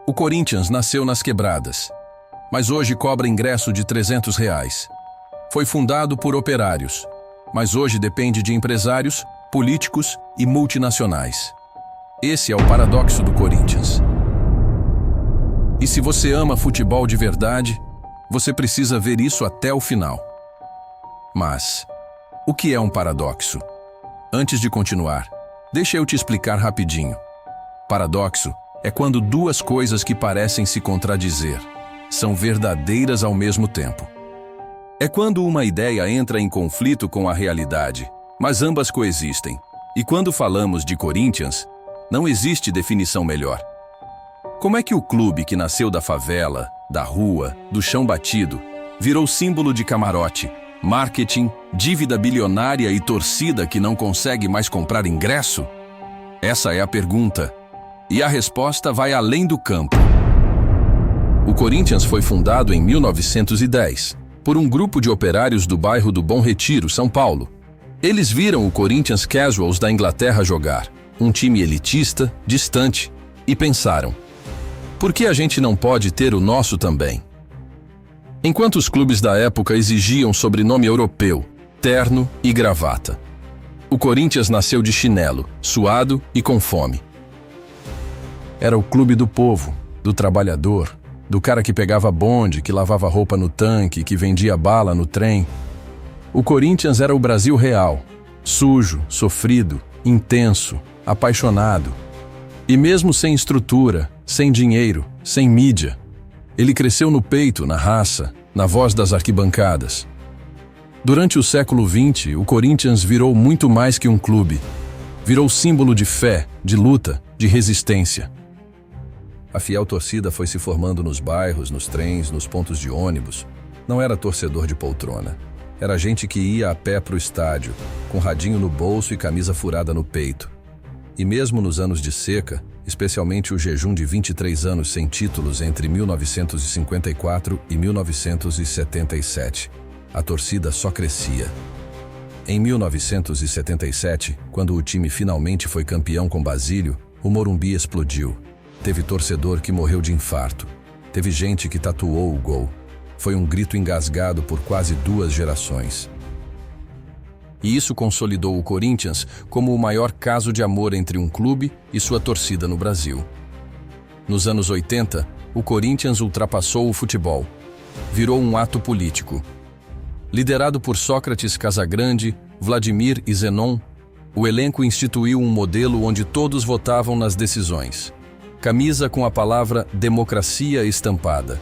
O Corinthians nasceu nas quebradas, mas hoje cobra ingresso de R$ 300. Foi fundado por operários, mas hoje depende de empresários, políticos e multinacionais. Esse é o paradoxo do Corinthians. E se você ama futebol de verdade, você precisa ver isso até o final. Mas, o que é um paradoxo? Antes de continuar, deixa eu te explicar rapidinho. Paradoxo é quando duas coisas que parecem se contradizer são verdadeiras ao mesmo tempo. É quando uma ideia entra em conflito com a realidade, mas ambas coexistem. E quando falamos de Corinthians, não existe definição melhor. Como é que o clube que nasceu da favela, da rua, do chão batido, virou símbolo de camarote, marketing, dívida bilionária e torcida que não consegue mais comprar ingresso? Essa é a pergunta. E a resposta vai além do campo. O Corinthians foi fundado em 1910 por um grupo de operários do bairro do Bom Retiro, São Paulo. Eles viram o Corinthians Casuals da Inglaterra jogar, um time elitista, distante, e pensaram: por que a gente não pode ter o nosso também? Enquanto os clubes da época exigiam sobrenome europeu, terno e gravata, o Corinthians nasceu de chinelo, suado e com fome. Era o clube do povo, do trabalhador, do cara que pegava bonde, que lavava roupa no tanque, que vendia bala no trem. O Corinthians era o Brasil real, sujo, sofrido, intenso, apaixonado. E mesmo sem estrutura, sem dinheiro, sem mídia, ele cresceu no peito, na raça, na voz das arquibancadas. Durante o século XX, o Corinthians virou muito mais que um clube. Virou símbolo de fé, de luta, de resistência. A fiel torcida foi se formando nos bairros, nos trens, nos pontos de ônibus. Não era torcedor de poltrona. Era gente que ia a pé para o estádio, com radinho no bolso e camisa furada no peito. E mesmo nos anos de seca, especialmente o jejum de 23 anos sem títulos entre 1954 e 1977, a torcida só crescia. Em 1977, quando o time finalmente foi campeão com Basílio, o Morumbi explodiu. Teve torcedor que morreu de infarto. Teve gente que tatuou o gol. Foi um grito engasgado por quase 2 gerações. E isso consolidou o Corinthians como o maior caso de amor entre um clube e sua torcida no Brasil. Nos anos 80, o Corinthians ultrapassou o futebol. Virou um ato político. Liderado por Sócrates Casagrande, Vladimir e Zenon, o elenco instituiu um modelo onde todos votavam nas decisões. Camisa com a palavra democracia estampada.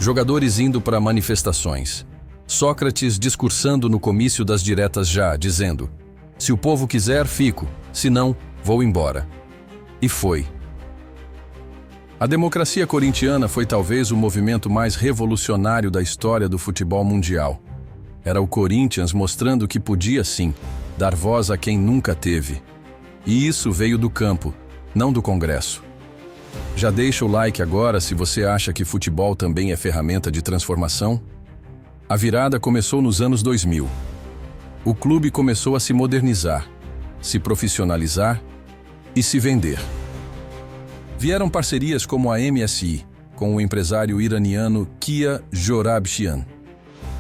Jogadores indo para manifestações. Sócrates discursando no comício das diretas já, dizendo: se o povo quiser, fico, se não, vou embora. E foi. A democracia corintiana foi talvez o movimento mais revolucionário da história do futebol mundial. Era o Corinthians mostrando que podia sim dar voz a quem nunca teve. E isso veio do campo, não do Congresso. Já deixa o like agora se você acha que futebol também é ferramenta de transformação? A virada começou nos anos 2000. O clube começou a se modernizar, se profissionalizar e se vender. Vieram parcerias como a MSI, com o empresário iraniano Kia Joorabchian.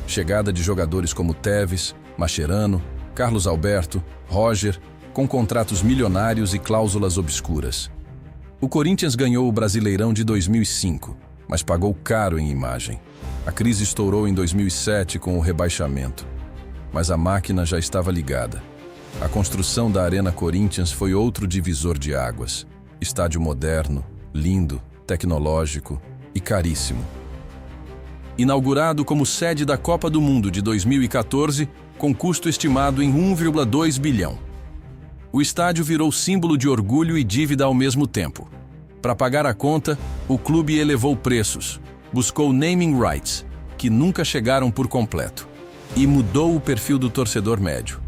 Chegada de jogadores como Tevez, Mascherano, Carlos Alberto, Roger, com contratos milionários e cláusulas obscuras. O Corinthians ganhou o Brasileirão de 2005, mas pagou caro em imagem. A crise estourou em 2007 com o rebaixamento, mas a máquina já estava ligada. A construção da Arena Corinthians foi outro divisor de águas. Estádio moderno, lindo, tecnológico e caríssimo. Inaugurado como sede da Copa do Mundo de 2014, com custo estimado em 1,2 bilhão. O estádio virou símbolo de orgulho e dívida ao mesmo tempo. Para pagar a conta, o clube elevou preços, buscou naming rights, que nunca chegaram por completo, e mudou o perfil do torcedor médio.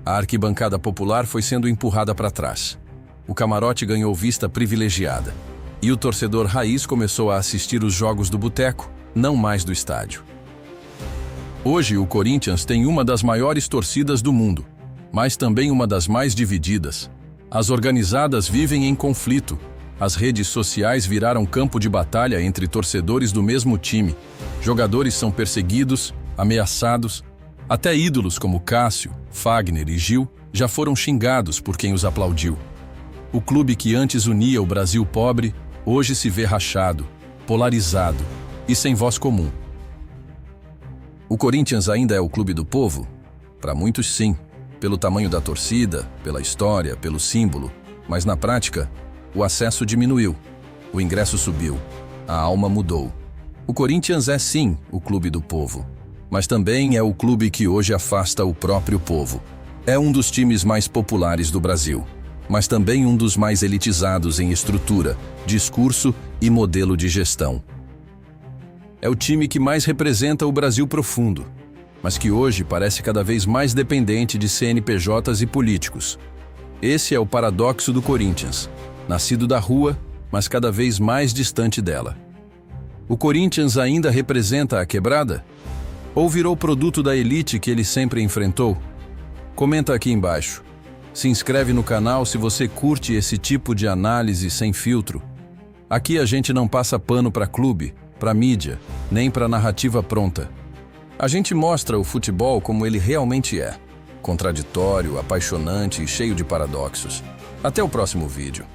A arquibancada popular foi sendo empurrada para trás. O camarote ganhou vista privilegiada, e o torcedor raiz começou a assistir os jogos do boteco, não mais do estádio. Hoje, o Corinthians tem uma das maiores torcidas do mundo, mas também uma das mais divididas. As organizadas vivem em conflito, As redes sociais viraram campo de batalha entre torcedores do mesmo time. Jogadores são perseguidos, ameaçados. Até ídolos como Cássio, Fagner e Gil já foram xingados por quem os aplaudiu. O clube que antes unia o Brasil pobre, hoje se vê rachado, polarizado e sem voz comum. O Corinthians ainda é o clube do povo? Para muitos, sim, pelo tamanho da torcida, pela história, pelo símbolo. Mas na prática, o acesso diminuiu, o ingresso subiu, a alma mudou. O Corinthians é, sim, o clube do povo, mas também é o clube que hoje afasta o próprio povo. É um dos times mais populares do Brasil, mas também um dos mais elitizados em estrutura, discurso e modelo de gestão. É o time que mais representa o Brasil profundo, mas que hoje parece cada vez mais dependente de CNPJs e políticos. Esse é o paradoxo do Corinthians, nascido da rua, mas cada vez mais distante dela. O Corinthians ainda representa a quebrada? Ou virou produto da elite que ele sempre enfrentou? Comenta aqui embaixo. Se inscreve no canal se você curte esse tipo de análise sem filtro. Aqui a gente não passa pano para clube, para mídia, nem para narrativa pronta. A gente mostra o futebol como ele realmente é. Contraditório, apaixonante e cheio de paradoxos. Até o próximo vídeo.